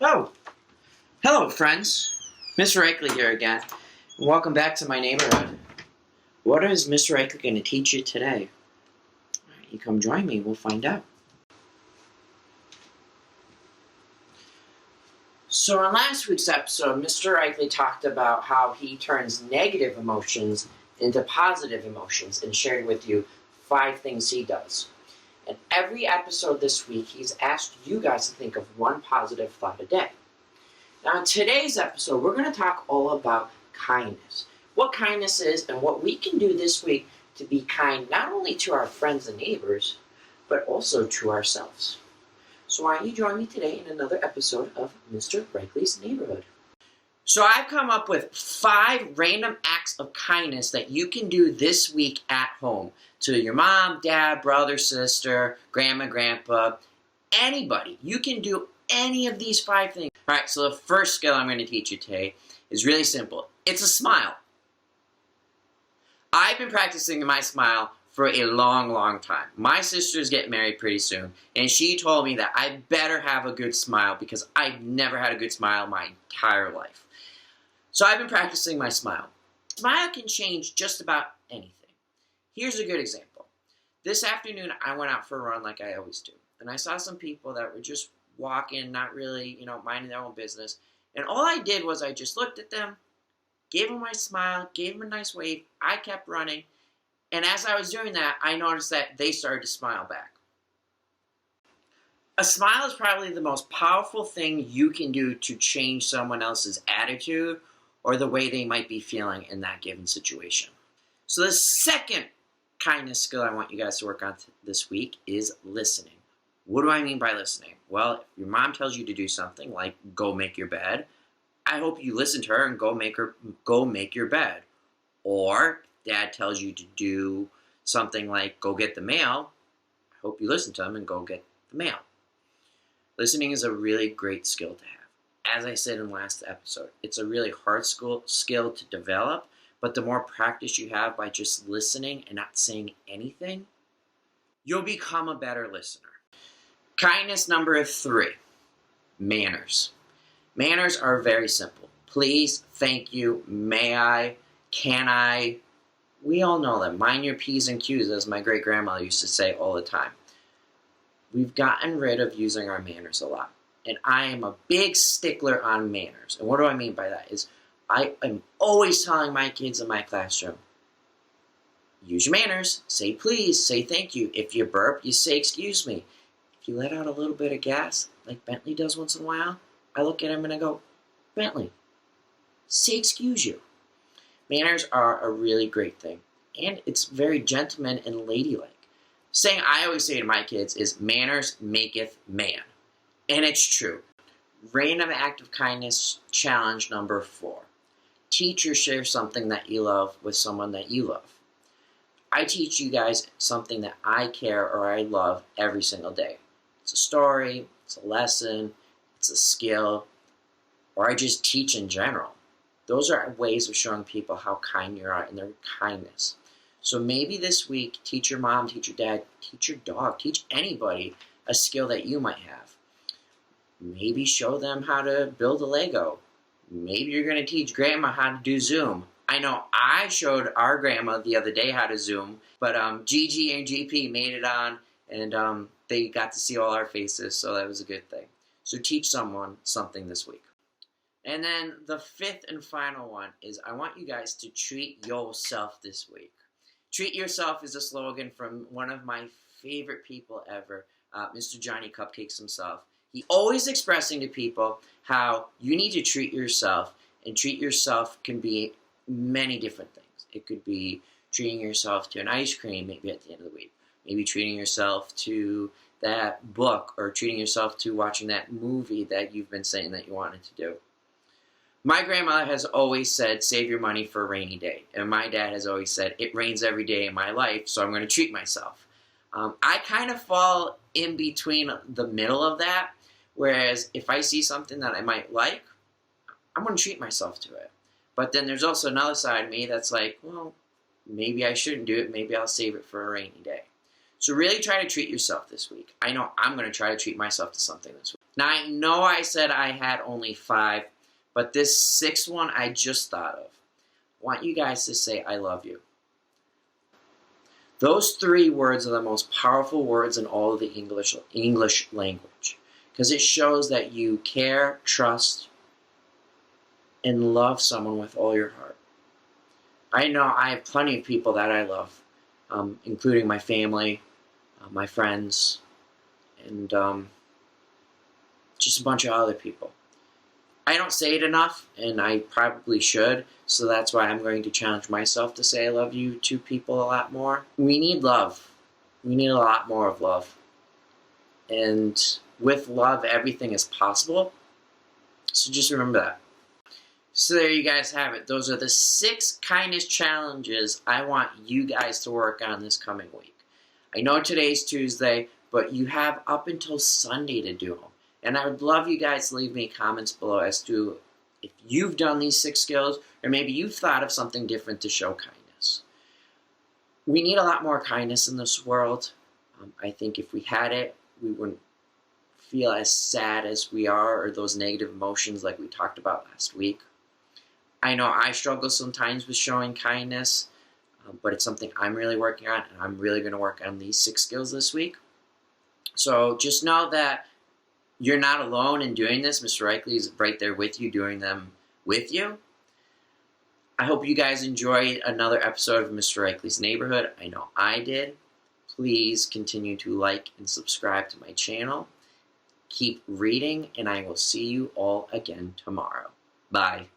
Oh, hello friends. Mr. Reichle here again. Welcome back to my neighborhood. What is Mr. Reichle going to teach you today? You come join me, we'll find out. So in last week's episode, Mr. Reichle talked about how he turns negative emotions into positive emotions and shared with you 5 things he does. In every episode this week, he's asked you guys to think of one positive thought a day. Now in today's episode, we're going to talk all about kindness. What kindness is and what we can do this week to be kind not only to our friends and neighbors, but also to ourselves. So why don't you join me today in another episode of Mr. Reichle's Neighborhood. So I've come up with 5 random acts of kindness that you can do this week at home to your mom, dad, brother, sister, grandma, grandpa, anybody. You can do any of these 5 things. All right, so the first skill I'm going to teach you today is really simple. It's a smile. I've been practicing my smile for a long time. My sister's getting married pretty soon, and she told me that I better have a good smile because I've never had a good smile my entire life. So I've been practicing my smile. Smile can change just about anything. Here's a good example. This afternoon, I went out for a run like I always do, and I saw some people that were just walking, not really, minding their own business, and all I did was I just looked at them, gave them my smile, gave them a nice wave, I kept running, and as I was doing that, I noticed that they started to smile back. A smile is probably the most powerful thing you can do to change someone else's attitude or the way they might be feeling in that given situation. So the second kindness skill I want you guys to work on this week is listening. What do I mean by listening? Well, if your mom tells you to do something like go make your bed, I hope you listen to her and go make your bed. Or dad tells you to do something like go get the mail, I hope you listen to him and go get the mail. Listening is a really great skill to have. As I said in last episode, it's a really hard skill to develop, but the more practice you have by just listening and not saying anything, you'll become a better listener. Kindness number 3, manners. Manners are very simple. Please, thank you, may I, can I, we all know them. Mind your P's and Q's, as my great-grandmother used to say all the time. We've gotten rid of using our manners a lot. And I am a big stickler on manners. And what do I mean by that? Is I am always telling my kids in my classroom, use your manners, say please, say thank you. If you burp, you say excuse me. If you let out a little bit of gas, like Bentley does once in a while, I look at him and I go, Bentley, say excuse you. Manners are a really great thing. And it's very gentleman and ladylike. Saying I always say to my kids is manners maketh man. And it's true. Random act of kindness challenge number 4. Teach or share something that you love with someone that you love. I teach you guys something that I care or I love every single day. It's a story, it's a lesson, it's a skill, or I just teach in general. Those are ways of showing people how kind you are and their kindness. So maybe this week, teach your mom, teach your dad, teach your dog, teach anybody a skill that you might have. Maybe show them how to build a Lego. Maybe you're going to teach grandma how to do Zoom. I know I showed our grandma the other day how to Zoom, but Gigi and GP made it on, and they got to see all our faces, so that was a good thing. So teach someone something this week. And then the 5th and final one is I want you guys to treat yourself this week. Treat yourself is a slogan from one of my favorite people ever, Mr. Johnny Cupcakes himself. He always expressing to people how you need to treat yourself, and treat yourself can be many different things. It could be treating yourself to an ice cream maybe at the end of the week. Maybe treating yourself to that book, or treating yourself to watching that movie that you've been saying that you wanted to do. My grandma has always said, save your money for a rainy day. And my dad has always said, it rains every day in my life, so I'm going to treat myself. I kind of fall in between the middle of that, whereas if I see something that I might like, I'm going to treat myself to it. But then there's also another side of me that's like, well, maybe I shouldn't do it. Maybe I'll save it for a rainy day. So really try to treat yourself this week. I know I'm going to try to treat myself to something this week. Now, I know I said I had only 5, but this 6th one I just thought of. I want you guys to say, I love you. Those 3 words are the most powerful words in all of the English language, because it shows that you care, trust, and love someone with all your heart. I know I have plenty of people that I love, including my family, my friends, and just a bunch of other people. I don't say it enough, and I probably should, so that's why I'm going to challenge myself to say I love you to people a lot more. We need love. We need a lot more of love. And with love, everything is possible. So just remember that. So there you guys have it. Those are the 6 kindness challenges I want you guys to work on this coming week. I know today's Tuesday, but you have up until Sunday to do them. And I would love you guys to leave me comments below as to if you've done these 6 skills, or maybe you've thought of something different to show kindness. We need a lot more kindness in this world. I think if we had it, we wouldn't feel as sad as we are, or those negative emotions like we talked about last week. I know I struggle sometimes with showing kindness, but it's something I'm really working on, and I'm really going to work on these 6 skills this week. So just know that you're not alone in doing this. Mr. Reichle is right there with you, doing them with you. I hope you guys enjoyed another episode of Mr. Reichley's Neighborhood. I know I did. Please continue to like and subscribe to my channel. Keep reading, and I will see you all again tomorrow. Bye.